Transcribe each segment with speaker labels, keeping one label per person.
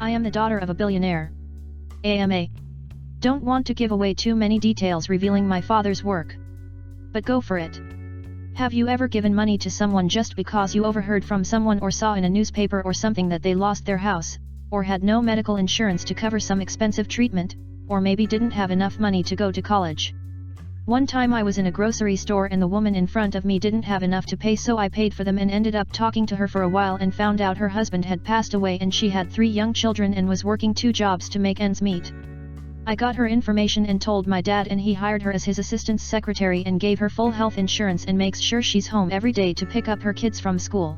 Speaker 1: I am the daughter of a billionaire. AMA. Don't want to give away too many details revealing my father's work. But go for it. Have you ever given money to someone just because you overheard from someone or saw in a newspaper or something that they lost their house, or had no medical insurance to cover some expensive treatment, or maybe didn't have enough money to go to college? One time I was in a grocery store and the woman in front of me didn't have enough to pay, so I paid for them and ended up talking to her for a while and found out her husband had passed away and she had 3 young children and was working 2 jobs to make ends meet. I got her information and told my dad, and he hired her as his assistant secretary and gave her full health insurance and makes sure she's home every day to pick up her kids from school.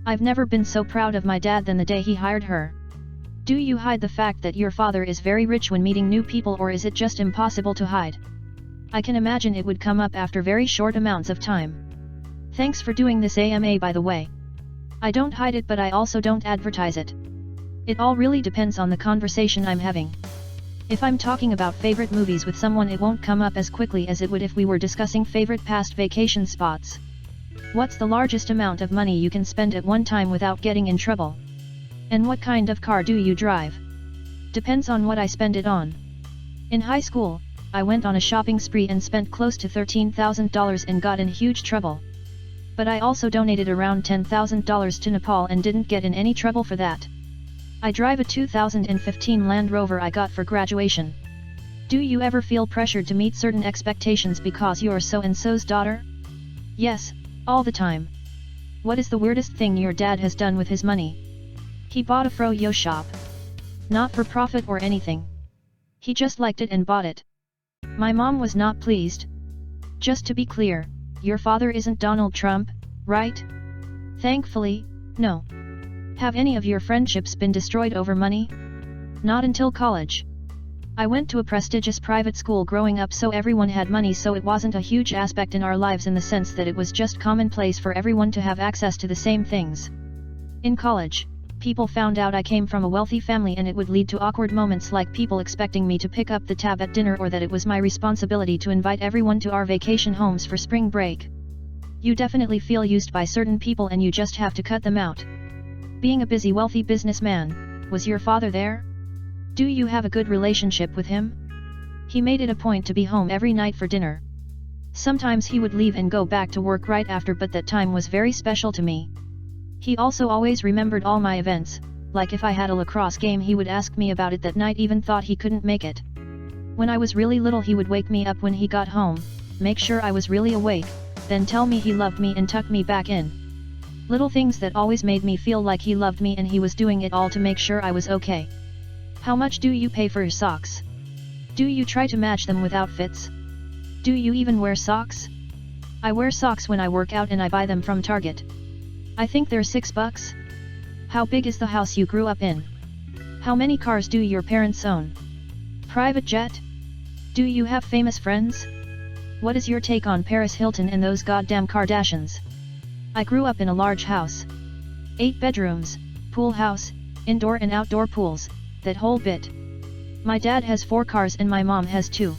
Speaker 1: I've never been so proud of my dad than the day he hired her. Do you hide the fact that your father is very rich when meeting new people, or is it just impossible to hide? I can imagine it would come up after very short amounts of time. Thanks for doing this AMA, by the way. I don't hide it, but I also don't advertise it. It all really depends on the conversation I'm having. If I'm talking about favorite movies with someone, it won't come up as quickly as it would if we were discussing favorite past vacation spots. What's the largest amount of money you can spend at one time without getting in trouble? And what kind of car do you drive? Depends on what I spend it on. In high school, I went on a shopping spree and spent close to $13,000 and got in huge trouble. But I also donated around $10,000 to Nepal and didn't get in any trouble for that. I drive a 2015 Land Rover I got for graduation. Do you ever feel pressured to meet certain expectations because you're so-and-so's daughter? Yes, all the time. What is the weirdest thing your dad has done with his money? He bought a fro-yo shop. Not for profit or anything. He just liked it and bought it. My mom was not pleased. Just to be clear, your father isn't Donald Trump, right? Thankfully, no. Have any of your friendships been destroyed over money? Not until college. I went to a prestigious private school growing up, so everyone had money, so it wasn't a huge aspect in our lives in the sense that it was just commonplace for everyone to have access to the same things. In college, people found out I came from a wealthy family and it would lead to awkward moments like people expecting me to pick up the tab at dinner, or that it was my responsibility to invite everyone to our vacation homes for spring break. You definitely feel used by certain people and you just have to cut them out. Being a busy wealthy businessman, was your father there? Do you have a good relationship with him? He made it a point to be home every night for dinner. Sometimes he would leave and go back to work right after, but that time was very special to me. He also always remembered all my events, like if I had a lacrosse game he would ask me about it that night, even thought he couldn't make it. When I was really little he would wake me up when he got home, make sure I was really awake, then tell me he loved me and tuck me back in. Little things that always made me feel like he loved me and he was doing it all to make sure I was okay. How much do you pay for your socks? Do you try to match them with outfits? Do you even wear socks? I wear socks when I work out and I buy them from Target. I think they're $6. How big is the house you grew up in? How many cars do your parents own? Private jet? Do you have famous friends? What is your take on Paris Hilton and those goddamn Kardashians? I grew up in a large house. 8 bedrooms, pool house, indoor and outdoor pools, that whole bit. My dad has 4 cars and my mom has 2.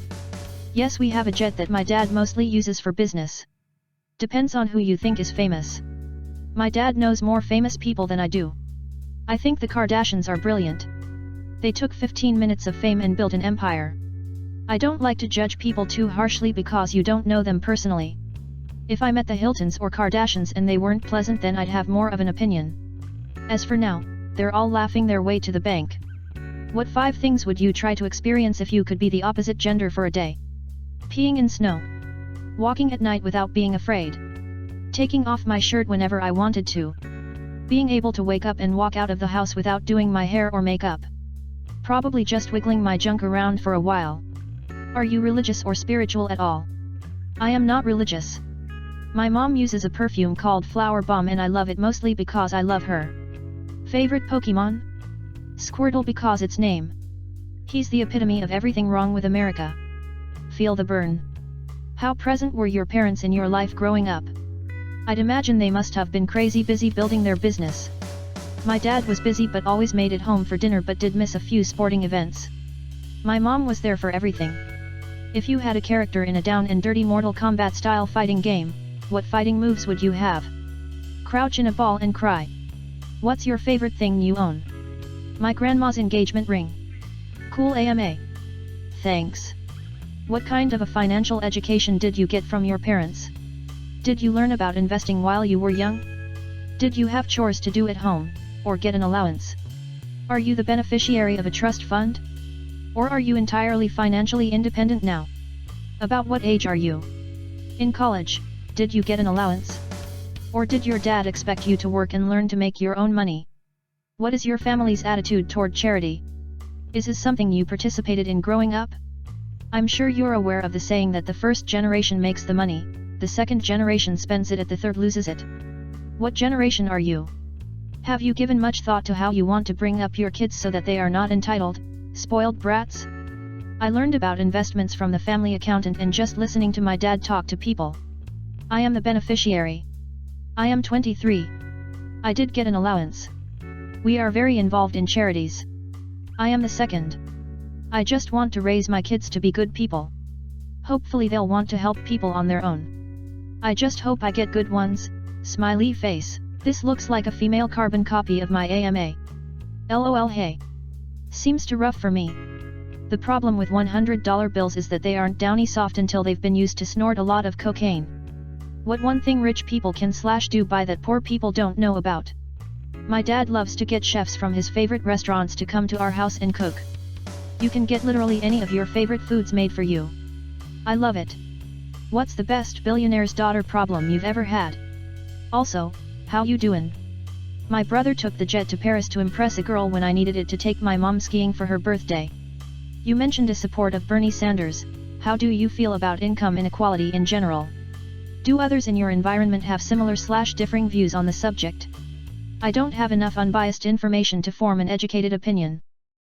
Speaker 1: Yes, we have a jet that my dad mostly uses for business. Depends on who you think is famous. My dad knows more famous people than I do. I think the Kardashians are brilliant. They took 15 minutes of fame and built an empire. I don't like to judge people too harshly because you don't know them personally. If I met the Hiltons or Kardashians and they weren't pleasant, then I'd have more of an opinion. As for now, they're all laughing their way to the bank. What 5 things would you try to experience if you could be the opposite gender for a day? Peeing in snow. Walking at night without being afraid. Taking off my shirt whenever I wanted to. Being able to wake up and walk out of the house without doing my hair or makeup. Probably just wiggling my junk around for a while. Are you religious or spiritual at all? I am not religious. My mom uses a perfume called Flower Bomb and I love it mostly because I love her. Favorite Pokemon? Squirtle, because its name. He's the epitome of everything wrong with America. Feel the burn. How present were your parents in your life growing up? I'd imagine they must have been crazy busy building their business. My dad was busy but always made it home for dinner, but did miss a few sporting events. My mom was there for everything. If you had a character in a down and dirty Mortal Kombat style fighting game, what fighting moves would you have? Crouch in a ball and cry. What's your favorite thing you own? My grandma's engagement ring. Cool AMA. Thanks. What kind of a financial education did you get from your parents? Did you learn about investing while you were young? Did you have chores to do at home, or get an allowance? Are you the beneficiary of a trust fund? Or are you entirely financially independent now? About what age are you? In college, did you get an allowance? Or did your dad expect you to work and learn to make your own money? What is your family's attitude toward charity? Is this something you participated in growing up? I'm sure you're aware of the saying that the first generation makes the money, the second generation spends it and the third loses it. What generation are you? Have you given much thought to how you want to bring up your kids so that they are not entitled, spoiled brats? I learned about investments from the family accountant and just listening to my dad talk to people. I am the beneficiary. I am 23. I did get an allowance. We are very involved in charities. I am the second. I just want to raise my kids to be good people. Hopefully they'll want to help people on their own. I just hope I get good ones, smiley face. This looks like a female carbon copy of my AMA. LOL hey. Seems too rough for me. The problem with $100 bills is that they aren't downy soft until they've been used to snort a lot of cocaine. What one thing rich people can/do buy that poor people don't know about. My dad loves to get chefs from his favorite restaurants to come to our house and cook. You can get literally any of your favorite foods made for you. I love it. What's the best billionaire's daughter problem you've ever had? Also, how you doin'? My brother took the jet to Paris to impress a girl when I needed it to take my mom skiing for her birthday. You mentioned a support of Bernie Sanders. How do you feel about income inequality in general? Do others in your environment have similar/differing views on the subject? I don't have enough unbiased information to form an educated opinion.